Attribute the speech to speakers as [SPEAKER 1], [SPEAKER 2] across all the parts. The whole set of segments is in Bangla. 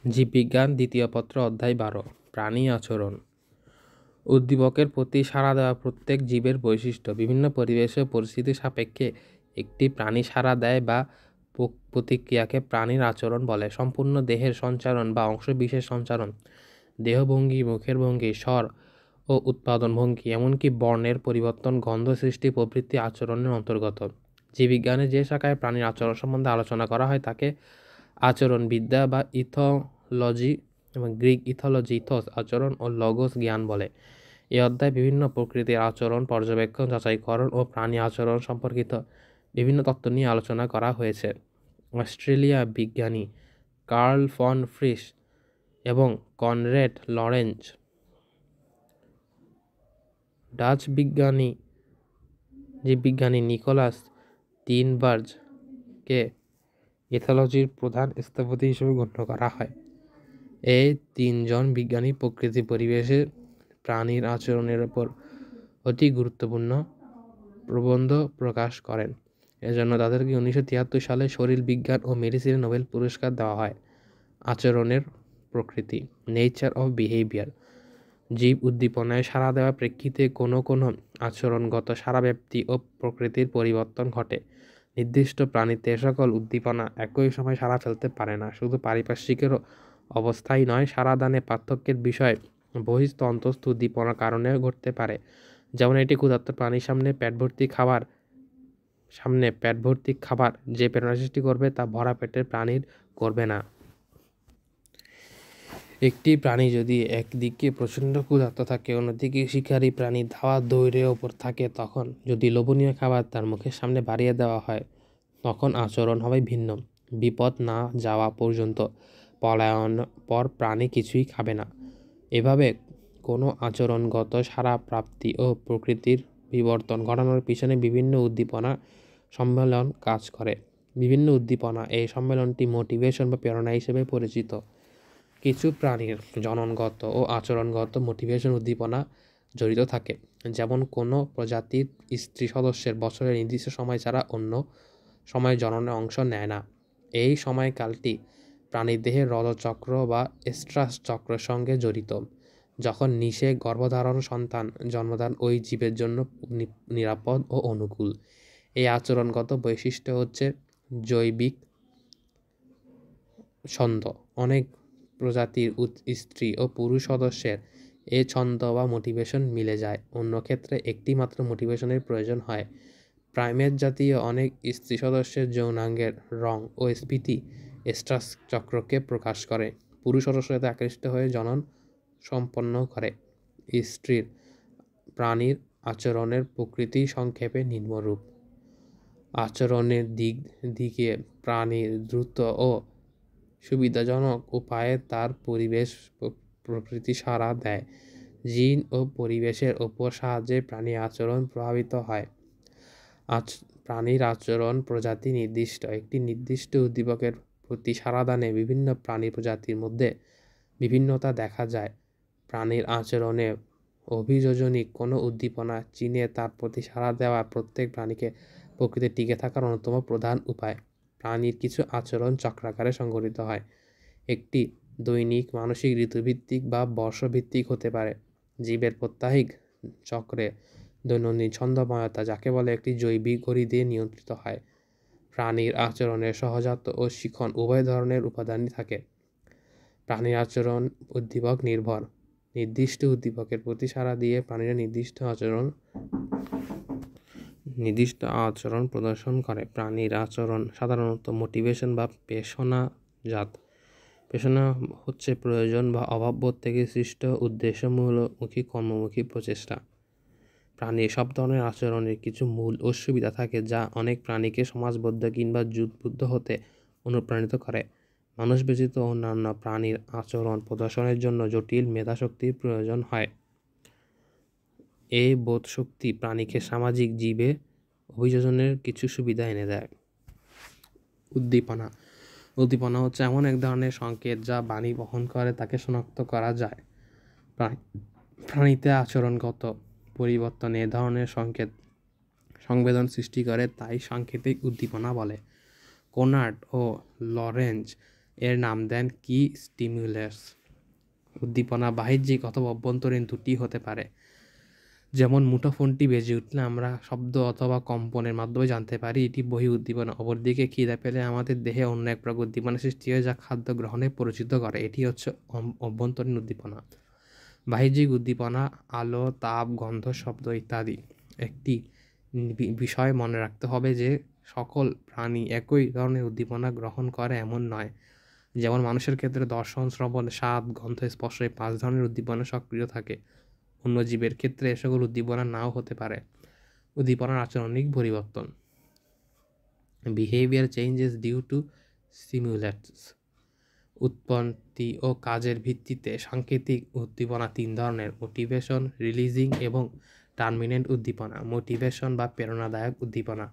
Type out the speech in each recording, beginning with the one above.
[SPEAKER 1] জীববিজ্ঞান দ্বিতীয় পত্র অধ্যায় 12 প্রাণী আচরণ। উদ্দীপকের প্রতি সাড়া দেওয়া প্রত্যেক জীবের বৈশিষ্ট্য। বিভিন্ন পরিবেশ ও পরিস্থিতি সাপেক্ষে একটি প্রাণী সাড়া দেয় বা প্রতিক্রিয়াকে প্রাণীর আচরণ বলে। সম্পূর্ণ দেহের সঞ্চারণ বা অংশবিশেষ সঞ্চারণ, দেহভঙ্গি, মুখের ভঙ্গি, স্বর ও উৎপাদন ভঙ্গি, এমনকি বর্ণের পরিবর্তন, গন্ধ সৃষ্টি প্রভৃতি আচরণের অন্তর্গত। জীববিজ্ঞানে যে শাখায় প্রাণীর আচরণ সম্বন্ধে আলোচনা করা হয় তাকে আচরণবিদ্যা বা ইথোলজি এবং গ্রিক ইথোলজি ইথোস আচরণ ও লগোস জ্ঞান বলে। এই অধ্যায়ে বিভিন্ন প্রকৃতির আচরণ পর্যবেক্ষণ, যাচাইকরণ ও প্রাণী আচরণ সম্পর্কিত বিভিন্ন তত্ত্ব নিয়ে আলোচনা করা হয়েছে। অস্ট্রেলিয়া বিজ্ঞানী কার্ল ফন ফ্রিশ এবং কনরেড লরেঞ্জ, ডাচ জীববিজ্ঞানী নিকোলাস টিনবার্গকে ইথোলজির প্রধান স্থপতি হিসেবে গণ্য করা হয়। এই তিনজন বিজ্ঞানী প্রকৃতি পরিবেশে প্রাণীর আচরণের উপর অতি গুরুত্বপূর্ণ প্রবন্ধ প্রকাশ করেন। এজন্য তাদেরকে 1973 সালে শারীরবিজ্ঞান ও মেডিসিনে নোবেল পুরস্কার দেওয়া হয়। আচরণের প্রকৃতি, নেচার অফ বিহেভিয়ার। জীব উদ্দীপনায় সাড়া দেওয়ার প্রেক্ষিতে কোনো আচরণগত সাড়াব্যাপ্তি ও প্রকৃতির পরিবর্তন ঘটে। নির্দিষ্ট প্রাণীতে সকল উদ্দীপনা একই সময় সাড়া ফেলতে পারে না। শুধু পারিপার্শ্বিকের অবস্থাই নয়, সাড়াদানে পার্থক্যের বিষয় বহিস্থ অন্তস্থ উদ্দীপনার কারণে ঘটতে পারে। যেমন একটি ক্ষুধার্ত প্রাণীর সামনে পেট ভর্তি খাবার যে প্রেরণা সৃষ্টি করবে তা ভরা পেটের প্রাণীর করবে না। একটি প্রাণী যদি একদিকে প্রচণ্ড ক্ষুধার্ত থাকে, অন্যদিকে শিকারী প্রাণী ধাওয়া দৌড়ের ওপর থাকে, তখন যদি লোভনীয় খাবার তার মুখের সামনে বাড়িয়ে দেওয়া হয় তখন আচরণ হবে ভিন্ন। বিপদ না যাওয়া পর্যন্ত পলায়ন পর প্রাণী কিছুই খাবে না। এভাবে কোনো আচরণগত সাড়া প্রাপ্তি ও প্রকৃতির বিবর্তন ঘটানোর পিছনে বিভিন্ন উদ্দীপনা সম্মেলন কাজ করে। বিভিন্ন উদ্দীপনা এই সম্মেলনটি মোটিভেশন বা প্রেরণা হিসেবে পরিচিত। কিছু প্রাণীর জননগত ও আচরণগত মোটিভেশন উদ্দীপনা জড়িত থাকে। যেমন কোনো প্রজাতির স্ত্রী সদস্যের বছরের নির্দিষ্ট সময় ছাড়া অন্য সময় জননে অংশ নেয় না। এই সময়কালটি প্রাণীর দেহের রজচক্র বা এস্ট্রাস চক্রের সঙ্গে জড়িত, যখন নিষেক গর্ভধারণ সন্তান জন্মদান ওই জীবের জন্য নিরাপদ ও অনুকূল। এই আচরণগত বৈশিষ্ট্য হচ্ছে জৈবিক ছন্দ। অনেক প্রজাতির স্ত্রী ও পুরুষ সদস্যের এ ছন্দ বা মোটিভেশন মিলে যায়, অন্য ক্ষেত্রে একটি মাত্র মোটিভেশনের প্রয়োজন হয়। প্রাইমেট জাতীয় অনেক স্ত্রী সদস্যের যৌনাঙ্গের রং ও স্ফীতি এস্ট্রাস চক্রকে প্রকাশ করে। পুরুষ সদস্যতে আকৃষ্ট হয়ে জনন সম্পন্ন করে। স্ত্রীর প্রাণীর আচরণের প্রকৃতি সংক্ষেপে নিম্নরূপ। আচরণের দিকে প্রাণীর দ্রুত ও সুবিধাজনক উপায়ে তার পরিবেশ প্রকৃতি সাড়া দেয়। জিন ও পরিবেশের ওপর সাহায্যে প্রাণীর আচরণ প্রভাবিত হয়। প্রাণীর আচরণ প্রজাতি নির্দিষ্ট। একটি নির্দিষ্ট উদ্দীপকের প্রতি সাড়াদানে বিভিন্ন প্রাণী প্রজাতির মধ্যে বিভিন্নতা দেখা যায়। প্রাণীর আচরণে অভিযোজনিক কোনো উদ্দীপনা চিনে তার প্রতি সাড়া দেওয়া প্রত্যেক প্রাণীকে প্রকৃতিতে টিকে থাকার অন্যতম প্রধান উপায়। প্রাণীর কিছু আচরণ চক্রাকারে সংঘটিত হয়। একটি দৈনিক, মানসিক, ঋতুভিত্তিক বা বর্ষভিত্তিক হতে পারে। জীবের প্রত্যাহিক চক্রে দৈনন্দিন ছন্দময়তা, যাকে বলে, একটি জৈবিক ঘড়ি দিয়ে নিয়ন্ত্রিত হয়। প্রাণীর আচরণের সহজাত ও শিখন উভয় ধরনের উপাদানই থাকে। প্রাণীর আচরণ উদ্দীপক নির্ভর। নির্দিষ্ট উদ্দীপকের প্রতি সাড়া দিয়ে প্রাণীরা নির্দিষ্ট আচরণ প্রদর্শন করে। প্রাণীর আচরণ সাধারণত মোটিভেশন বা পেশনাজাত। পেশনা হচ্ছে প্রয়োজন বা অভাববোধ থেকে সৃষ্ট উদ্দেশ্যমূলক কর্মমুখী প্রচেষ্টা। প্রাণীর সব ধরনের আচরণের কিছু মূল অসুবিধা থাকে যা অনেক প্রাণীকে সমাজবদ্ধ কিংবা যুদ্ধবুদ্ধ হতে অনুপ্রাণিত করে। মানুষ ব্যতীত অন্যান্য প্রাণীর আচরণ প্রদর্শনের জন্য জটিল মেধাশক্তির প্রয়োজন হয়। এই বোধশক্তি প্রাণীকে সামাজিক জীবে অভিযোজনের কিছু সুবিধা এনে দেয়। উদ্দীপনা হচ্ছে এমন এক ধরনের সংকেত যা বাণী বহন করে, তাকে শনাক্ত করা যায়। প্রাণীতে আচরণগত পরিবর্তন এ ধরনের সংবেদন সৃষ্টি করে, তাই সাংকেতিক উদ্দীপনা বলে। কোনার্ড ও লরেঞ্জ এর নাম দেন কি স্টিমুলাস। উদ্দীপনা বাহ্যিক অথবা অভ্যন্তরীণ দুটি হতে পারে। যেমন মুঠোফোনটি বেজে উঠলে আমরা শব্দ অথবা কম্পনের মাধ্যমে জানতে পারি এটি বহি উদ্দীপনা। অপরদিকে খিদে পেলে আমাদের দেহে অন্য এক প্রকার উদ্দীপনা সৃষ্টি হয় যা খাদ্য গ্রহণে পরিচিত করে, এটি হচ্ছে অভ্যন্তরীণ উদ্দীপনা। বাহ্যিক উদ্দীপনা আলো, তাপ, গন্ধ, শব্দ ইত্যাদি। একটি বিষয় মনে রাখতে হবে যে সকল প্রাণী একই ধরনের উদ্দীপনা গ্রহণ করে এমন নয়। যেমন মানুষের ক্ষেত্রে দর্শন, শ্রবণ, স্বাদ, গন্ধ, স্পর্শ এই 5 ধরনের উদ্দীপনা সক্রিয় থাকে। অন্য জীবের ক্ষেত্রে এ সকল উদ্দীপনা নাও হতে পারে। উদ্দীপনার আচরণিক পরিবর্তন, behaviour changes due to stimulates. উৎপত্তি ও কাজের ভিত্তিতে সাংকেতিক উদ্দীপনা 3 ধরনের: মোটিভেশন, রিলিজিং এবং টার্মিনেন্ট উদ্দীপনা। মোটিভেশন বা প্রেরণাদায়ক উদ্দীপনা।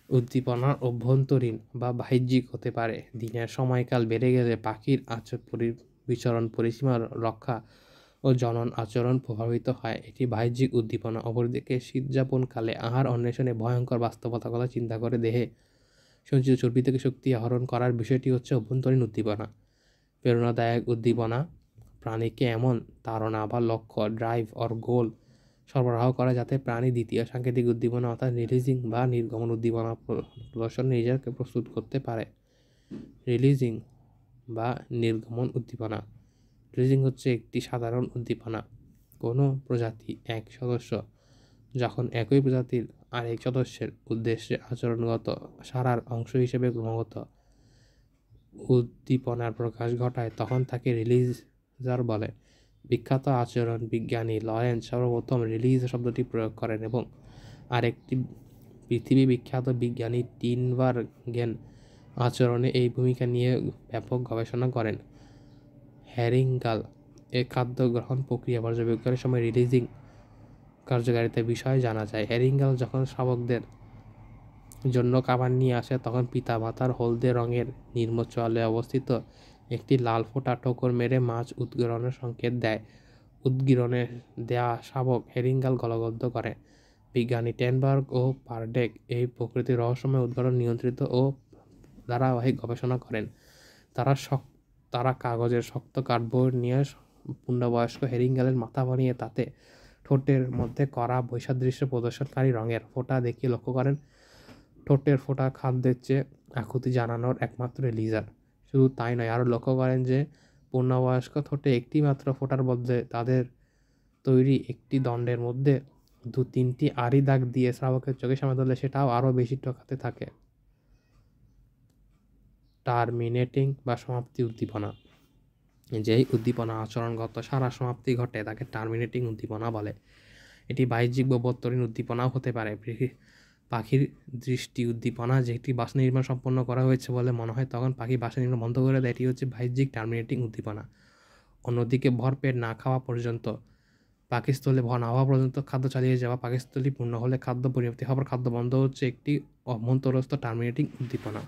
[SPEAKER 1] উদ্দীপনার অভ্যন্তরীণ বা বাহ্যিক হতে পারে। দিনের সময়কাল বেড়ে গেলে পাখির বিচরণ পরিসীমা রক্ষা ও জনন আচরণ প্রভাবিত হয়, এটি বাহ্যিক উদ্দীপনা। অপরদিকে শীতযাপনকালে আহার অন্বেষণে ভয়ঙ্কর বাস্তবতার কথা চিন্তা করে দেহে সঞ্চিত চর্বি থেকে শক্তি আহরণ করার বিষয়টি হচ্ছে অভ্যন্তরীণ উদ্দীপনা। প্রেরণাদায়ক উদ্দীপনা প্রাণীকে এমন তাড়না বা লক্ষ্য, ড্রাইভ অর গোল সরবরাহ করে যাতে প্রাণী দ্বিতীয় সাংকেতিক উদ্দীপনা অর্থাৎ রিলিজিং বা নির্গমন উদ্দীপনা প্রদর্শন নিজেকে প্রস্তুত করতে পারে। রিলিজিং বা নির্গমন উদ্দীপনা। রিলিজিং হচ্ছে একটি সাধারণ উদ্দীপনা। কোনো প্রজাতি এক সদস্য যখন একই প্রজাতির আরেক সদস্যের উদ্দেশ্যে আচরণগত সারার অংশ হিসেবে ক্রমাগত উদ্দীপনার প্রকাশ ঘটায় তখন তাকে রিলিজার বলে। বিখ্যাত আচরণ বিজ্ঞানী লরেন্স সর্বপ্রথম রিলিজ শব্দটি প্রয়োগ করেন এবং আরেকটি পৃথিবী বিখ্যাত বিজ্ঞানী টিনবার্গেন আচরণে এই ভূমিকা নিয়ে ব্যাপক গবেষণা করেন। হ্যারিঙ্গাল খাদ্য গ্রহণ প্রক্রিয়া পর্যবেক্ষণের সময় রিলিজিং কার্যকারিতার বিষয়ে জানা যায়। হ্যারিঙ্গাল যখন শাবকদের জন্য খাবার নিয়ে আসে তখন পিতা মাতার হলদে রঙের নির্ম চোয়ালে অবস্থিত একটি লাল ফোঁটা ঠোকর মেরে মাছ উদ্গীরণের সংকেত দেয়। উদ্গীরণে দেয়া শাবক হ্যারিঙ্গাল গলগদ্ধ করে। বিজ্ঞানী টেনবার্গ ও পারডেক এই প্রকৃতির রহস্যময় উদ্গীরণ নিয়ন্ত্রিত ও ধারাবাহিক গবেষণা করেন। তারা কাগজের শক্ত কার্ডবোর্ড নিয়ে পূর্ণবয়স্ক হ্যারিঙ্গালের মাথা বানিয়ে তাতে ঠোঁটের মধ্যে কড়া বৈসাদৃশ্য প্রদর্শনকারী রঙের ফোঁটা দেখিয়ে লক্ষ্য করেন ঠোঁটের ফোঁটা খাদ্যের চেয়ে আকুতি জানানোর একমাত্র রিলিজার। শুধু তাই নয়, আরও লক্ষ্য করেন যে পূর্ণবয়স্ক ঠোঁটে একটি মাত্র ফোঁটার বদলে তাদের তৈরি একটি দণ্ডের মধ্যে 2-3টি আড়ি দাগ দিয়ে শ্রাবকের চোখের সামনে ধরলে সেটাও আরও বেশি ঠকাতে থাকে। টার্মিনেটিং বা সমাপ্তি উদ্দীপনা। যেই উদ্দীপনা আচরণগত সারা সমাপ্তি ঘটে তাকে টার্মিনেটিং উদ্দীপনা বলে। এটি বাহ্যিক বা অভ্যন্তরীণ উদ্দীপনাও হতে পারে। পাখির দৃষ্টি উদ্দীপনা যেটি বাসা নির্মাণ সম্পন্ন করা হয়েছে বলে মনে হয় তখন পাখি বাসা নির্মাণ বন্ধ করে দেয়, এটি হচ্ছে বাহ্যিক টার্মিনেটিং উদ্দীপনা। অন্যদিকে ভরপেট না খাওয়া পর্যন্ত পাকিস্থলে ভর না হওয়া পর্যন্ত খাদ্য চালিয়ে যাওয়া, পাকিস্থলী পূর্ণ হলে খাদ্য পরিণতি হওয়ার খাদ্য বন্ধ হচ্ছে একটি অভ্যন্তরস্থ টার্মিনেটিং উদ্দীপনা।